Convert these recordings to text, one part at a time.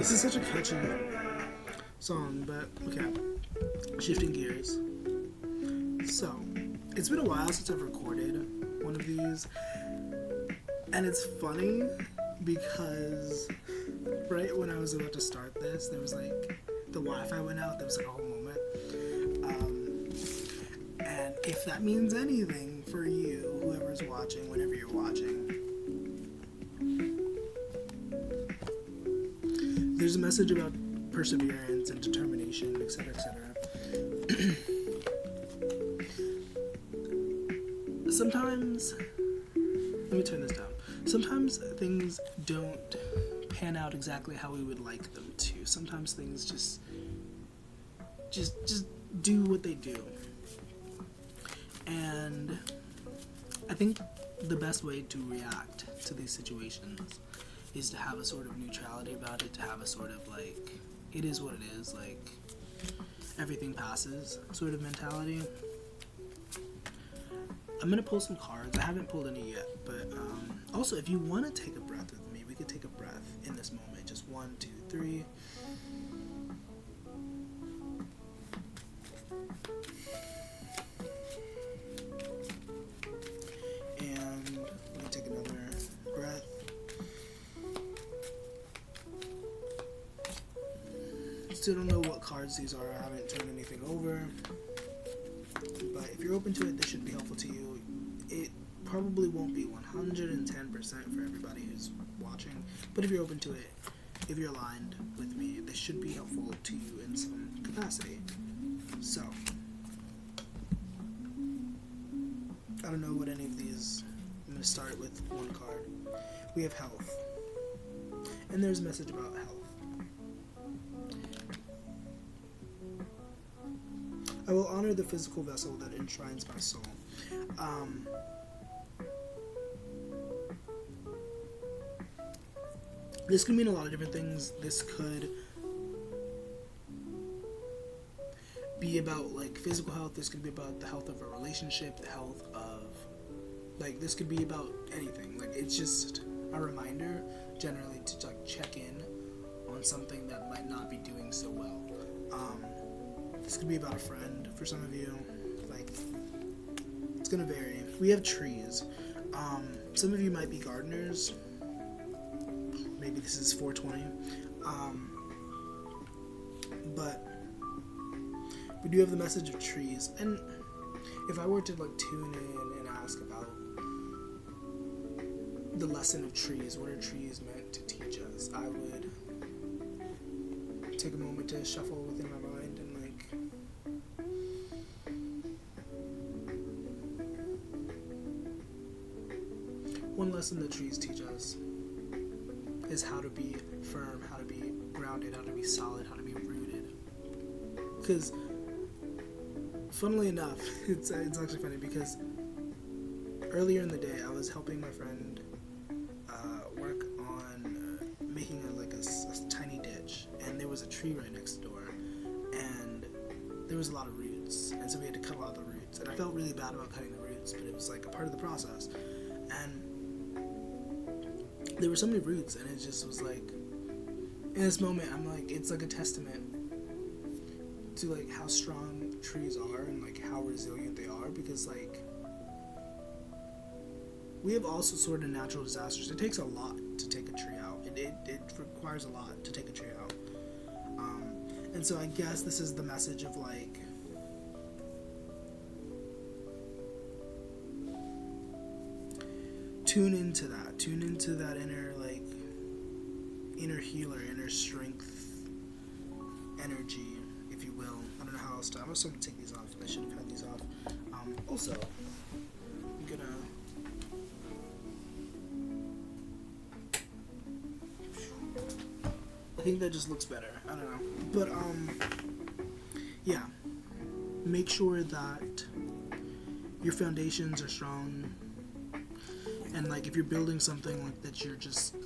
This is such a catchy song, but okay. Shifting gears. So, it's been a while since I've recorded one of these, and it's funny because right when I was about to start this, there was like the Wi-Fi went out. There was like a whole moment, and if that means anything for you, whoever's watching, whenever you're watching, there's a message about perseverance and determination, etc., etc. Sometimes, let me turn this down. Sometimes things don't pan out exactly how we would like them to. Sometimes things just do what they do. And I think the best way to react to these situations is to have a sort of neutrality about it, to have a sort of like, it is what it is, like, everything passes sort of mentality. I'm going to pull some cards. I haven't pulled any yet, but also if you want to take a breath with me, we could take a breath in this moment. Just 1, 2, 3. And let me take another breath. Still don't know what cards these are. I haven't turned anything over. But if you're open to it, this should be helpful to you. It probably won't be 110% for everybody who's watching, but if you're open to it, if you're aligned with me, this should be helpful to you in some capacity. So, I don't know what any of these. I'm going to start with one card. We have health, and there's a message about health. I will honor the physical vessel that enshrines my soul. This could mean a lot of different things. This could be about like physical health. This could be about the health of a relationship, the health of like this could be about anything. Like it's just a reminder generally to like check in on something that might not be doing so well. This could be about a friend for some of you. Like, it's gonna vary. We have trees. Some of you might be gardeners. Maybe this is 420. But we do have the message of trees. And if I were to like tune in and ask about the lesson of trees, what are trees meant to teach us, I would take a moment to shuffle within my mind and like one lesson that trees teach us is how to be firm, how to be grounded, how to be solid, how to be rooted. Because, funnily enough, it's actually funny because earlier in the day I was helping my friend work on making a tiny ditch, and there was a tree right next door, and there was a lot of roots, and so we had to cut a lot of the roots, and I felt really bad about cutting the roots, but it was like a part of the process, and there were so many roots, and it just was like, in this moment, I'm like, it's like a testament to like how strong trees are and like how resilient they are, because like we have also sort of natural disasters. It takes a lot to take a tree out. It requires a lot to take a tree out. And so I guess this is the message of like tune into that inner healer, inner strength energy, if you will. I don't know how else to. I'm also gonna take these off. I should have had these off. Also, I'm gonna. I think that just looks better. I don't know, but yeah. Make sure that your foundations are strong. And like if you're building something like that, you're just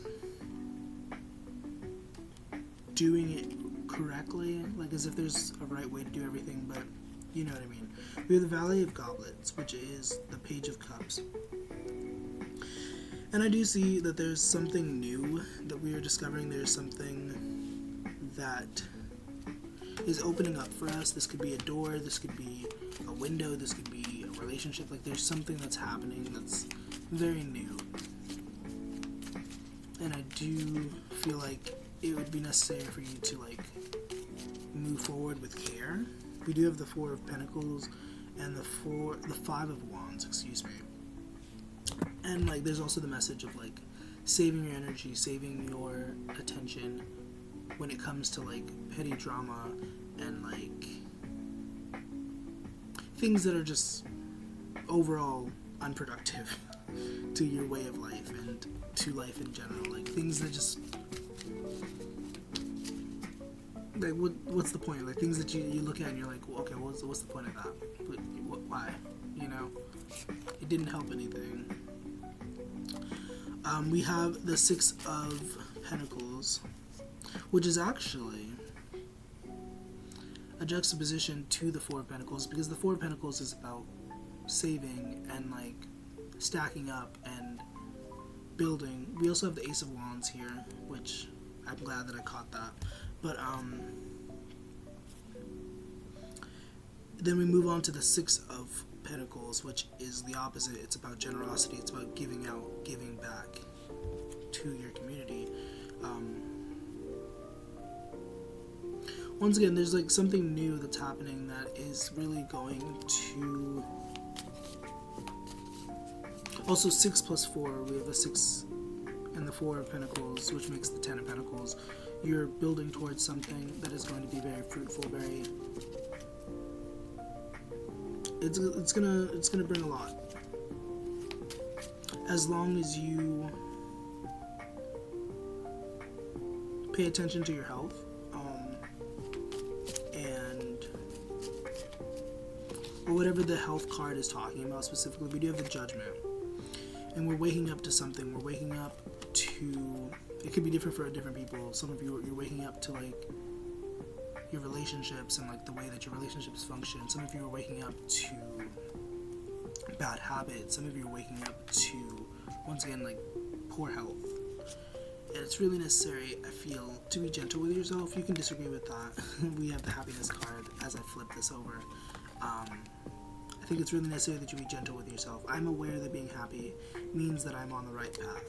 doing it correctly, like as if there's a right way to do everything, but you know what I mean. We have the Valley of Goblets, which is the Page of Cups. And I do see that there's something new that we are discovering. There's something that is opening up for us. This could be a door, this could be a window, this could be a relationship. Like there's something that's happening that's very new. And I do feel like it would be necessary for you to like move forward with care. We do have the Four of Pentacles and the Five of Wands, excuse me. And like there's also the message of like saving your energy, saving your attention when it comes to like petty drama and like things that are just overall unproductive to your way of life and to life in general. Like things that just like what's the point? Like things that you look at and you're like, well, okay, what's the point of that? Why? You know, it didn't help anything. We have the Six of Pentacles, which is actually a juxtaposition to the Four of Pentacles, because the Four of Pentacles is about saving and like stacking up and building. We also have the Ace of Wands here, which I'm glad that I caught that. But then we move on to the Six of Pentacles, which is the opposite. It's about generosity. It's about giving out, giving back to your community. Once again, there's like something new that's happening that is really going to... Also, 6 plus 4, we have the 6 and the 4 of Pentacles, which makes the 10 of Pentacles. You're building towards something that is going to be very fruitful, very... It's gonna bring a lot. As long as you pay attention to your health, and or whatever the health card is talking about specifically. We do have the Judgment, and we're waking up to something. We're waking up to... It could be different for different people. Some of you, you're waking up to like your relationships and like the way that your relationships function. Some of you are waking up to bad habits. Some of you are waking up to, once again, like poor health. And it's really necessary, I feel, to be gentle with yourself. You can disagree with that. We have the Happiness card as I flip this over. I think it's really necessary that you be gentle with yourself. I'm aware that being happy means that I'm on the right path.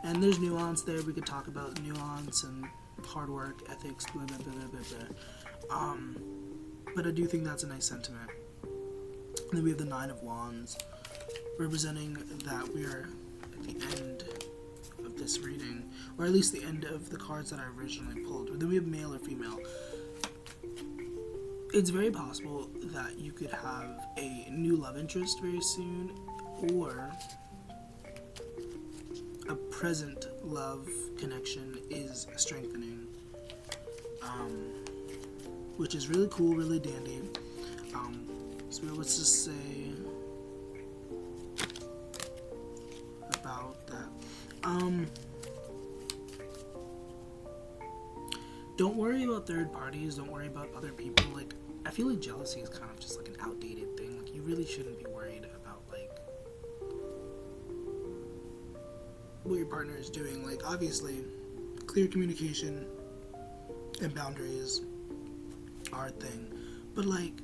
And there's nuance there. We could talk about nuance and hard work, ethics, blah, blah, blah, blah, blah. But I do think that's a nice sentiment. And then we have the Nine of Wands, representing that we are at the end of this reading, or at least the end of the cards that I originally pulled. But then we have male or female. It's very possible that you could have a new love interest very soon, or a present love connection is strengthening, which is really cool, really dandy. So let's just say about that. Don't worry about third parties. Don't worry about other people. Like, I feel like jealousy is kind of just like an outdated thing. Like, you really shouldn't be worried about like what your partner is doing. Like, obviously, clear communication and boundaries are a thing, but like,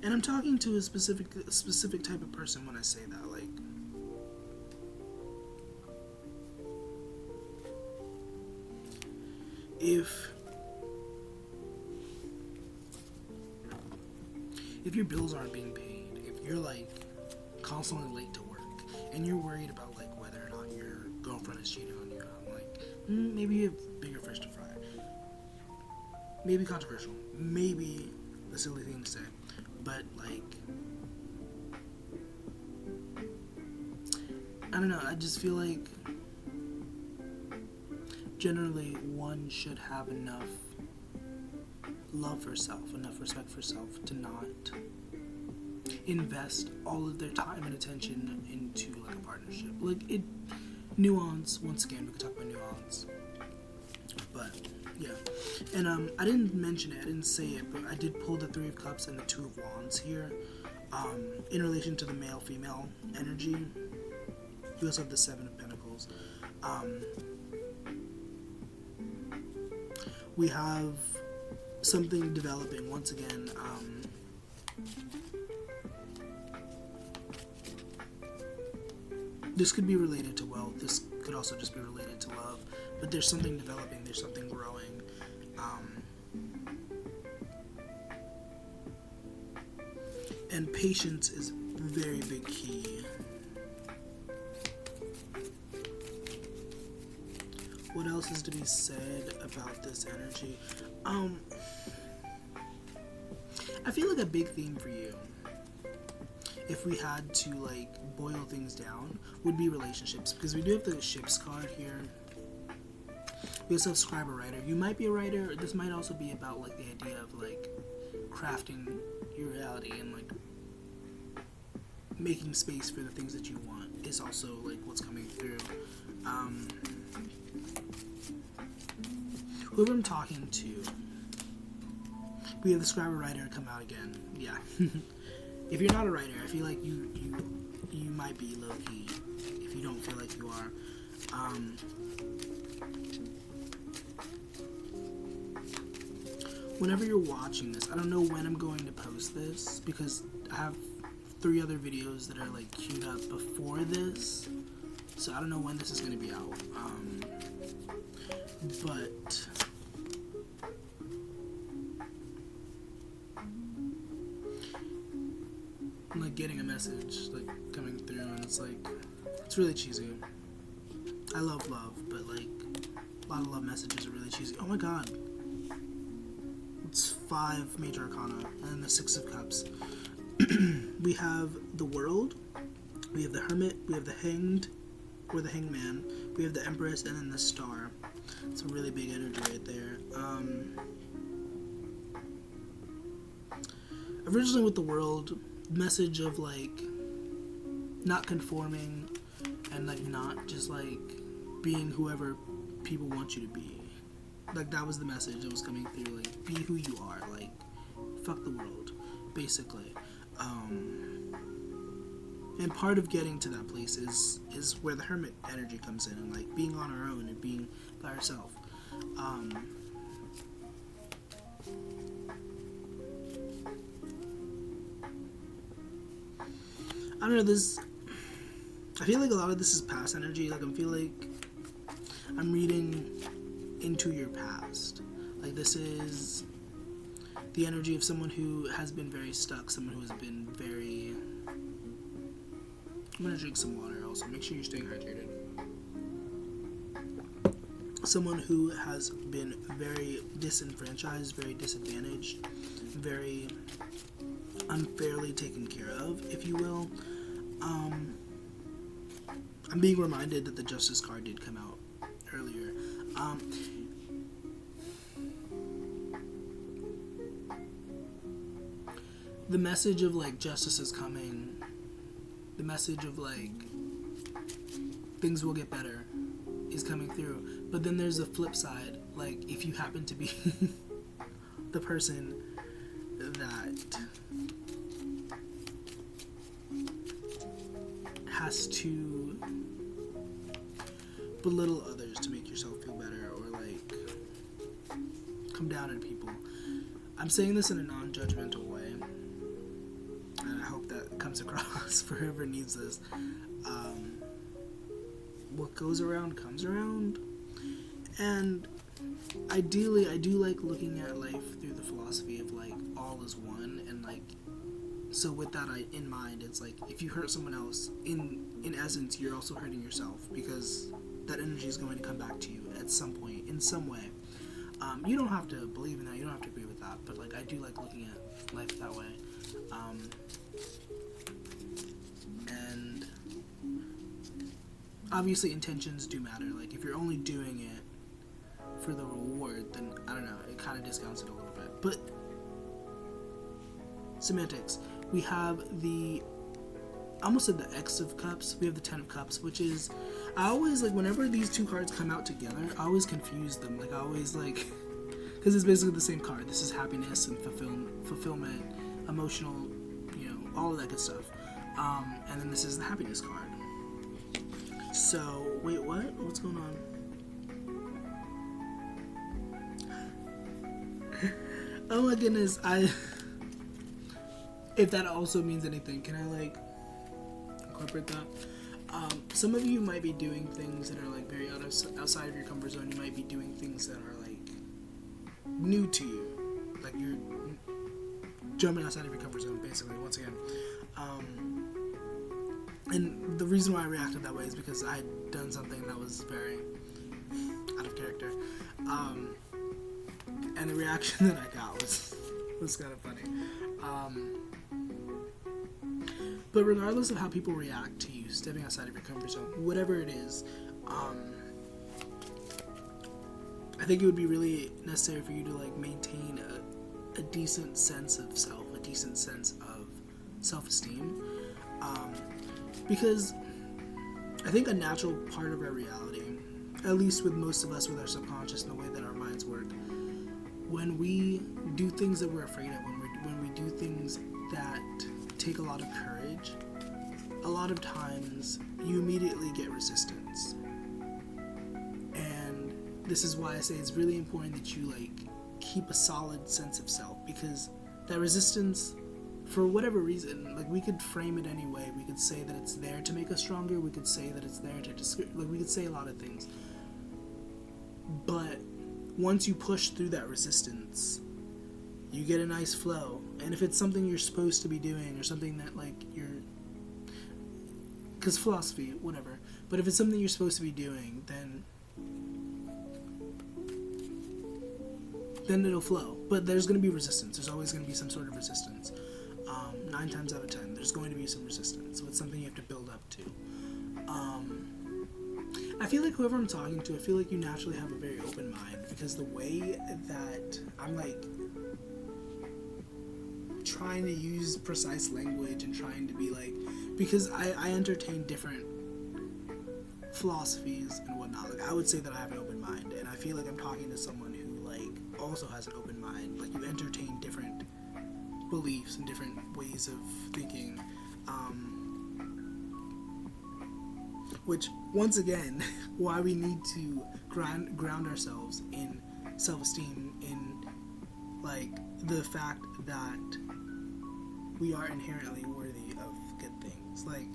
and I'm talking to a specific type of person when I say that. Like, if your bills aren't being paid, if you're like constantly late to work, and you're worried about like whether or not your girlfriend is cheating on you, I'm like, maybe you have bigger fish to fry. Maybe controversial, maybe a silly thing to say, but like, I don't know, I just feel like generally one should have enough love for self, enough respect for self to not invest all of their time and attention into like a partnership. Like, it, nuance, once again, we could talk about nuance, but yeah. And I didn't mention it, I didn't say it, but I did pull the Three of Cups and the Two of Wands here. In relation to the male-female energy, we also have the Seven of Pentacles. We have something developing once again. This could be related to wealth. This could also just be related to love. But there's something developing. There's something growing. And patience is a very big key. What else is to be said about this energy? I feel like a big theme for you, if we had to like boil things down, would be relationships, because we do have the ships card here. We also have scribe or writer. You might be a writer. This might also be about like the idea of like crafting your reality and like making space for the things that you want is also like what's coming through. Whoever I'm talking to, we have the scribe or writer come out again. Yeah. If you're not a writer, I feel like you might be low key if you don't feel like you are. Whenever you're watching this, I don't know when I'm going to post this because I have 3 other videos that are like queued up before this, so I don't know when this is going to be out. But I'm like getting a message like coming through, and it's like it's really cheesy. I love love, but like a lot of love messages are really cheesy. Oh my god. It's 5 major arcana and the 6 of cups. We have the World, we have the Hermit, we have the Hanged or the Hangman, we have the Empress, and then the Star. It's a really big energy right there. Originally with the World, message of like not conforming and like not just like being whoever people want you to be. Like that was the message that was coming through. Like be who you are. Like fuck the world, basically. And part of getting to that place is where the Hermit energy comes in, and like being on our own and being by ourselves. I don't know, I feel like a lot of this is past energy. Like I feel like I'm reading into your past. Like this is the energy of someone who has been very stuck, someone who has been very... I'm gonna drink some water also. Make sure you're staying hydrated. Someone who has been very disenfranchised, very disadvantaged, very unfairly taken care of, if you will. I'm being reminded that the Justice card did come out earlier. The message of like justice is coming, the message of like things will get better is coming through. But then there's the flip side, like if you happen to be the person that has to belittle others to make yourself feel better, or like come down on people. I'm saying this in a non-judgmental way, and I hope that comes across for whoever needs this. What goes around comes around, and ideally I do like looking at life through the philosophy of like all is one, and like so with that in mind, it's like if you hurt someone else, in essence you're also hurting yourself, because that energy is going to come back to you at some point in some way. You don't have to believe in that, you don't have to agree with that, but like I do like looking at life that way. And obviously intentions do matter. Like if you're only doing it for the reward, then I don't know, it kind of discounts it a little bit. But semantics. We have I almost said the X of Cups. We have the 10 of Cups, which is, I always like whenever these two cards come out together, I always confuse them. Like I always like, because it's basically the same card. This is happiness and fulfillment, emotional, all of that good stuff. And then this is the happiness card. So, wait, what? What's going on? Oh my goodness, if that also means anything, can I, like, incorporate that? Some of you might be doing things that are, like, very outside of your comfort zone. You might be doing things that are, like, new to you. Like, you're jumping outside of your comfort zone, basically, once again. And the reason why I reacted that way is because I had done something that was very out of character. And the reaction that I got was kind of funny. But regardless of how people react to you stepping outside of your comfort zone, whatever it is, I think it would be really necessary for you to, like, maintain a decent sense of self, a decent sense of self-esteem. Because I think a natural part of our reality, at least with most of us with our subconscious and the way that our minds work, when we do things that we're afraid of, when we do things that take a lot of courage, a lot of times you immediately get resistance. And this is why I say it's really important that you, like, keep a solid sense of self, because that resistance, for whatever reason, like, we could frame it any way. We could say that it's there to make us stronger. We could say that it's there to like, we could say a lot of things. But once you push through that resistance, you get a nice flow. And if it's something you're supposed to be doing, or something that, like, because philosophy, whatever, but if it's something you're supposed to be doing, then it'll flow. But there's going to be resistance. There's always going to be some sort of resistance. 9 times out of 10, there's going to be some resistance. So it's something you have to build up to. I feel like whoever I'm talking to, I feel like you naturally have a very open mind, because the way that I'm, like, trying to use precise language and trying to be, like, because I entertain different philosophies and whatnot. Like, I would say that I have an open mind, and I feel like I'm talking to someone who, like, also has an open mind. Like, you entertain different beliefs and different ways of thinking, which, once again, why we need to ground ourselves in self-esteem, in, like, the fact that we are inherently worthy of good things. Like,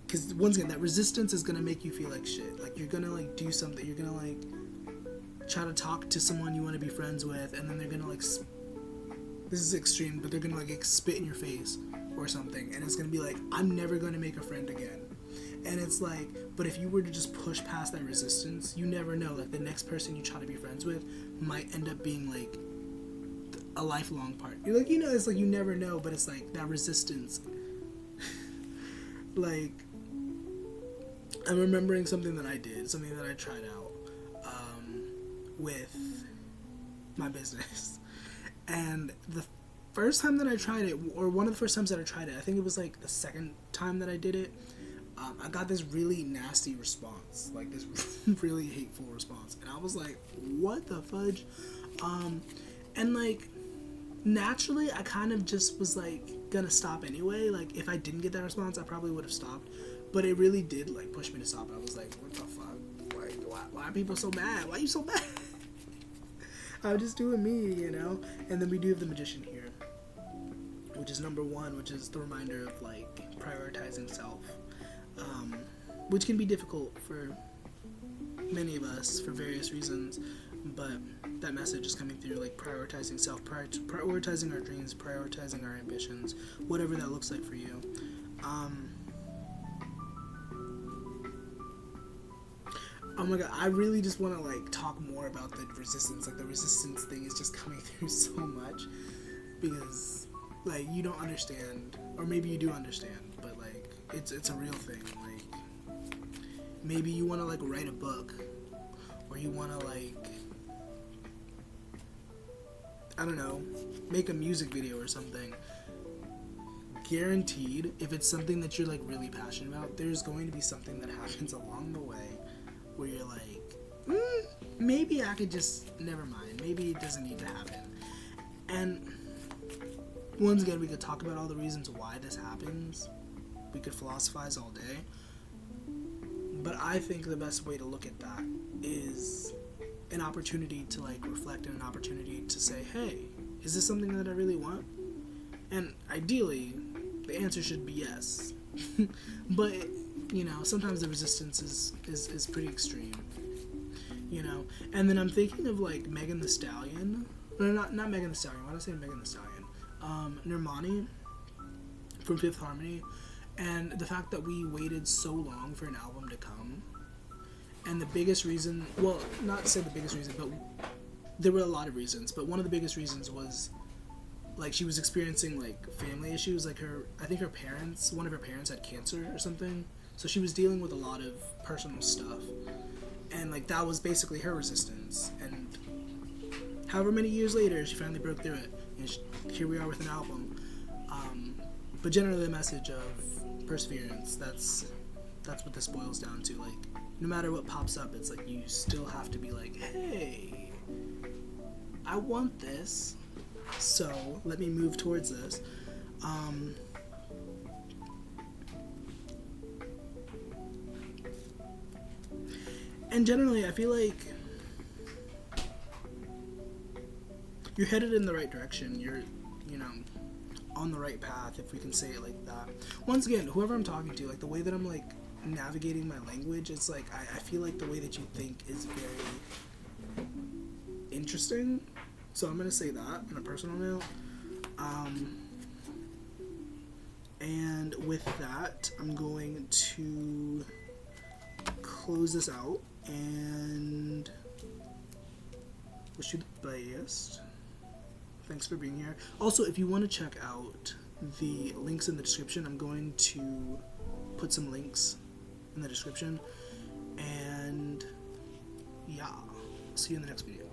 because, once again, that resistance is going to make you feel like shit. Like, you're going to, like, do something, you're going to, like, try to talk to someone you want to be friends with, and then they're going to, like, this is extreme, but they're going to, like, spit in your face or something, and it's going to be like, I'm never going to make a friend again. And it's like, but if you were to just push past that resistance, you never know. Like, the next person you try to be friends with might end up being, like, a lifelong part. You're like, it's like, you never know, but it's like that resistance. Like, I'm remembering something that I did, something that I tried out with my business. And the first time that I tried it, or one of the first times that I tried it, I think it was, like, the second time that I did it, I got this really nasty response, like, this really hateful response, and I was like, what the fudge? And, like, naturally, I kind of just was, like, gonna stop anyway. Like, if I didn't get that response, I probably would have stopped, but it really did, like, push me to stop. I was like, what the fuck? Why are people so mad? Why are you so mad? I'm just doing me, And then we do have the Magician here, which is number 1, which is the reminder of, like, prioritizing self, which can be difficult for many of us for various reasons, but that message is coming through, like, prioritizing self, prioritizing our dreams, prioritizing our ambitions, whatever that looks like for you. Oh my god, I really just want to, like, talk more about the resistance. Like, the resistance thing is just coming through so much, because, like, you don't understand, or maybe you do understand, but, like, it's a real thing. Like, maybe you want to, like, write a book, or you want to, like, I don't know, make a music video or something. Guaranteed, if it's something that you're, like, really passionate about, there's going to be something that happens along the way where you're like, maybe I could just, never mind, maybe it doesn't need to happen. And once again, we could talk about all the reasons why this happens. We could philosophize all day. But I think the best way to look at that is an opportunity to like reflect, and an opportunity to say, hey, is this something that I really want? And ideally, the answer should be yes. But, you know, sometimes the resistance is pretty extreme. You know? And then I'm thinking of like Megan Thee Stallion. No, not Megan Thee Stallion. Why did I say Megan Thee Stallion? Normani from Fifth Harmony. And the fact that we waited so long for an album to come. And the biggest reason, well, not to say the biggest reason, but there were a lot of reasons. But one of the biggest reasons was, like, she was experiencing, like, family issues. Like, I think one of her parents had cancer or something. So she was dealing with a lot of personal stuff. And, like, that was basically her resistance. And however many years later, she finally broke through it. And here we are with an album. But generally the message of perseverance, that's what this boils down to. Like, no matter what pops up, it's like you still have to be like, hey, I want this, so let me move towards this. And generally, I feel like you're headed in the right direction. You're, you know, on the right path, if we can say it like that. Once again, whoever I'm talking to, like, the way that I'm, like, navigating my language, it's like, I feel like the way that you think is very interesting. So I'm going to say that on a personal note. And with that, I'm going to close this out and wish you the best. Thanks for being here. Also, if you want to check out the links in the description, I'm going to put some links in the description. And yeah, see you in the next video.